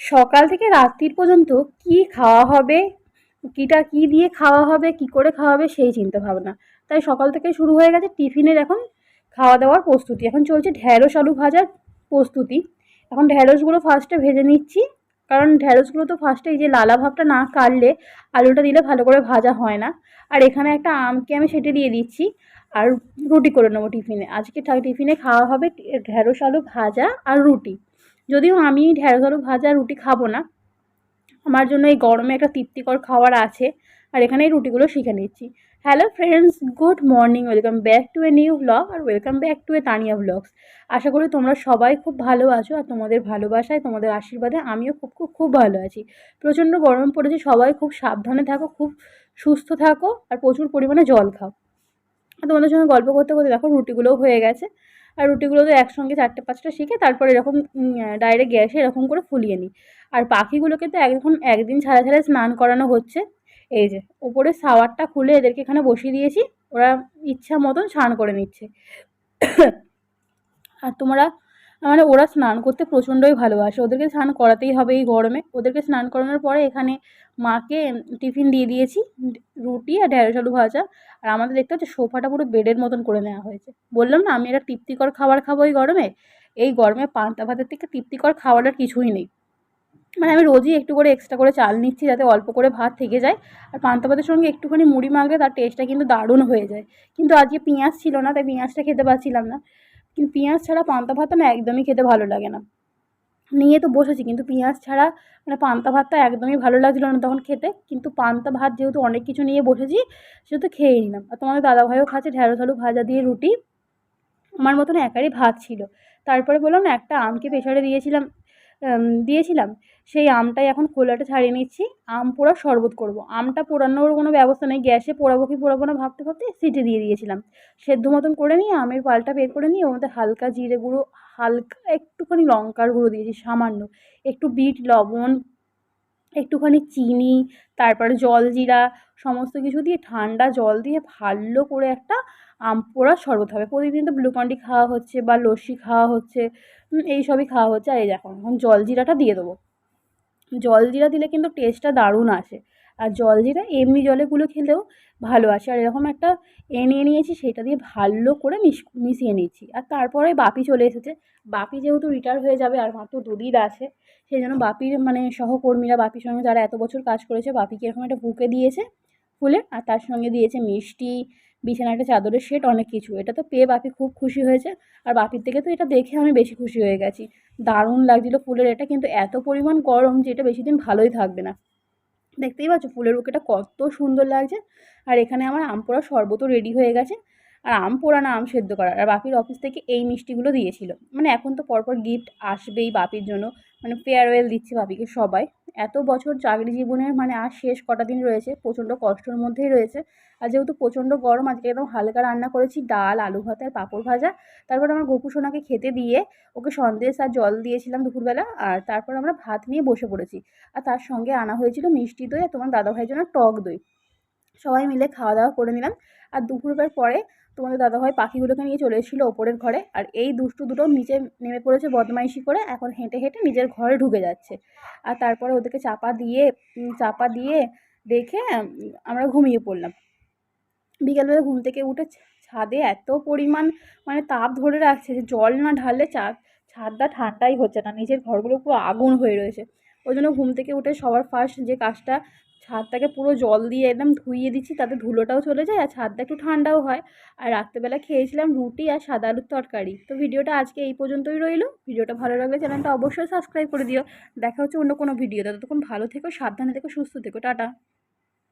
সকাল থেকে রাত্রির পর্যন্ত কি খাওয়া হবে, কি দিয়ে খাওয়া হবে, কি করে খাওয়া হবে সেই চিন্তা ভাবনা। তাই সকাল থেকে শুরু হয়ে গেছে টিফিনের এখন খাওয়া দাওয়ার প্রস্তুতি। এখন চলছে ঢ্যাঁড়স আলু ভাজার প্রস্তুতি। এখন ঢ্যাঁড়সগুলো ফার্স্টে ভেজে নিচ্ছি, কারণ ঢ্যাঁড়সগুলো তো ফার্স্টে এই যে লালা ভাবটা না কাটলে আলুটা দিলে ভালো করে ভাজা হয় না। আর এখানে একটা আমকে আমি সেটে দিয়ে দিচ্ছি, আর রুটি করে নেবো টিফিনে। আজকে টিফিনে খাওয়া হবে ঢ্যাঁড়স আলু ভাজা আর রুটি। যদিও আমি ঢ্যাঁড়স আলু ভাজা রুটি খাবো না, আমার জন্য এই গরমে একটা তৃপ্তিকর খাবার আছে। আর এখানে এই রুটিগুলো শিখে নিচ্ছি। Hello friends, good morning, welcome back to a new blog, আর welcome back to a Tania blogs. আশা করি তোমরা সবাই খুব ভালো আছো, আর তোমাদের ভালোবাসায়, তোমাদের আশীর্বাদে আমিও খুব খুব খুব ভালো আছি। প্রচণ্ড গরম পড়েছে, সবাই খুব সাবধানে থাকো, খুব সুস্থ থাকো, আর প্রচুর পরিমাণে জল খাও। তোমাদের সঙ্গে গল্প করতে করতে দেখো রুটিগুলোও হয়ে গেছে। আর রুটিগুলো তো একসঙ্গে 4-5টা শিখে তারপর এরকম ডাইরেক্ট গ্যাসে এরকম করে ফুলিয়ে নিই। আর পাখিগুলোকে তো এখন একদিন ছাড়া ছাড়া স্নান করানো হচ্ছে। এই যে ওপরে শাওয়ারটা খুলে এদেরকে এখানে বসিয়ে দিয়েছি, ওরা ইচ্ছা মতন স্নান করে নিচ্ছে। আর তোমরা মানে ওরা স্নান করতে প্রচণ্ডই ভালোবাসে, ওদেরকে স্নান করাতেই হবে এই গরমে। ওদেরকে স্নান করানোর পরে এখানে মাকে টিফিন দিয়ে দিয়েছি, রুটি আর ঢ্যাঁড়স আলু ভাজা। আর আমাদের দেখতে হচ্ছে সোফাটা পুরো বেডের মতন করে নেওয়া হয়েছে। বললাম না আমি একটা তৃপ্তিকর খাবার খাবো এই গরমে। এই গরমে পান্তা ভাতের থেকে তৃপ্তিকর খাবার আর কিছুই নেই। মানে আমি রোজই একটু করে এক্সট্রা করে চাল নিচ্ছি যাতে অল্প করে ভাত থেকে যায়। আর পান্তা ভাতের সঙ্গে একটুখানি মুড়ি মাখলে তার টেস্টটা কিন্তু দারুণ হয়ে যায়। কিন্তু আজকে পেঁয়াজ ছিল না, তাই পেঁয়াজটা খেতে পারছিলাম না। কিন্তু পেঁয়াজ ছাড়া পান্তা ভাতটা না একদমই খেতে ভালো লাগে না। নিয়ে তো বসেছি, কিন্তু পেঁয়াজ ছাড়া মানে পান্তা ভাতটা একদমই ভালো লাগছিল না তখন খেতে। কিন্তু পান্তা ভাত যেহেতু অনেক কিছু নিয়ে বসেছি, সেহেতু খেয়ে নিলাম। আর তোমাদের দাদাভাইও খাচ্ছে ঢ্যাঁড়স আলু ভাজা দিয়ে রুটি। আমার মতন একারই ভাত ছিল। তারপরে বললাম না একটা আমকে প্রেসারে দিয়েছিলাম, সেই আমটাই এখন খোলাটা ছাড়িয়ে নিচ্ছি। আম পোড়ার শরবত করব। আমটা পোড়ানোর কোনো ব্যবস্থা নেই, গ্যাসে পোড়াবো কি পোড়াবো না ভাবতে ভাবতে সিটি দিয়ে দিয়েছিলাম। সেদ্ধ মতন করে নিয়ে আমের পালটা বের করে নিয়ে ওর মধ্যে হালকা জিরে গুঁড়ো, হালকা একটুখানি লঙ্কার গুঁড়ো দিয়েছি সামান্য, একটু বিট লবণ, একটুখানি চিনি, তারপরে জলজিরা, সমস্ত কিছু দিয়ে ঠান্ডা জল দিয়ে ভালো করে একটা আম পোড়ার শরবত হবে। প্রতিদিন তো গ্লুকন-ডি খাওয়া হচ্ছে বা লস্যি খাওয়া হচ্ছে, এইসবই খাওয়া হচ্ছে। আর এই দেখো এখন জলজিরাটা দিয়ে দেবো। জলজিরা দিলে কিন্তু টেস্টটা দারুণ আসে। আর জলজিরা এমনি জলে গুলে খেলেও ভালো আসে। আর এরকম একটা নিয়ে নিয়েছি, সেটা দিয়ে ভালো করে মিশিয়ে নিচ্ছি। আর তারপরে বাপি চলে এসেছে। বাপি যেহেতু রিটায়ার হয়ে যাবে আর মাত্র 2 দিন আছে, সেই জন্য বাপির মানে সহকর্মীরা বাপির সঙ্গে যারা এত বছর কাজ করেছে বাপিকে এরকম একটা বুকে দিয়েছে ফুলের, আর তার সঙ্গে দিয়েছে মিষ্টি, বিছানায় একটা চাদরের সেট, অনেক কিছু। এটা তো পেয়ে বাপি খুব খুশি হয়েছে। আর বাপির থেকে তো এটা দেখে আমি বেশি খুশি হয়ে গেছি। দারুণ লাগছিল ফুলের এটা, কিন্তু এত পরিমাণ গরম যে এটা বেশি দিন ভালোই থাকবে না। দেখতেই পাচ্ছ ফুলের বুকেটা কত সুন্দর লাগছে। আর এখানে আমার আম পোড়ার শরবতও রেডি হয়ে গেছে। আর আম পোড়া না, আম সেদ্ধ করা। আর বাপির অফিস থেকে এই মিষ্টিগুলো দিয়েছিল। মানে এখন তো পরপর গিফট আসবেই বাপির জন্য, মানে ফেয়ারওয়েল দিচ্ছে বাপিকে সবাই। এত বছর চাকরি জীবনের মানে আর শেষ কটা দিন রয়েছে, প্রচণ্ড কষ্টের মধ্যেই রয়েছে। আর যেহেতু প্রচণ্ড গরম, আজকে একদম হালকা রান্না করেছি, ডাল, আলু ভাতে আর পাঁপড় ভাজা। তারপর আমার গোপু সোনাকে খেতে দিয়ে ওকে সন্দেশ আর জল দিয়েছিলাম দুপুরবেলা। আর তারপর আমরা ভাত নিয়ে বসে পড়েছি। আর তার সঙ্গে আনা হয়েছিল মিষ্টি দই আর তোমার দাদাভাইয়ের জন্য টক দই। সবাই মিলে খাওয়া দাওয়া করে নিলাম। আর দুপুরবেলার পরে তোমাদের দাদাভাই পাখিগুলোকে নিয়ে চলে এসেছিলো ওপরের ঘরে। আর এই দুষ্টু দুটো নিচে নেমে পড়েছে বদমাইশি করে, এখন হেঁটে হেঁটে নিজের ঘরে ঢুকে যাচ্ছে। আর তারপরে ওদেরকে চাপা দিয়ে রেখে আমরা ঘুমিয়ে পড়লাম। বিকেলবেলা ঘুম থেকে উঠে ছাদে এত পরিমাণ মানে তাপ ধরে রাখছে যে জল না ঢাললে ছাদটা ঠান্ডাই হচ্ছে না, নিচের ঘরগুলো পুরো আগুন হয়ে রয়েছে। ওই জন্য ঘুম থেকে উঠে সবার ফার্স্ট যে কাজটা, ছাদটাকে পুরো জল দিয়ে একদম ধুইয়ে দিচ্ছি, তাতে ধুলোটাও চলে যায় আর ছাদটা একটু ঠান্ডাও হয়। আর রাত্রেবেলা খেয়েছিলাম রুটি আর সাদা আলুর তরকারি। তো ভিডিওটা আজকে এই পর্যন্তই রইলো। ভিডিওটা ভালো লাগলে চ্যানেলটা অবশ্যই সাবস্ক্রাইব করে দিও। দেখা হচ্ছে অন্য কোনো ভিডিওতে। ততক্ষণ ভালো থেকো, সাবধানে থেকো, সুস্থ থেকো, টাটা।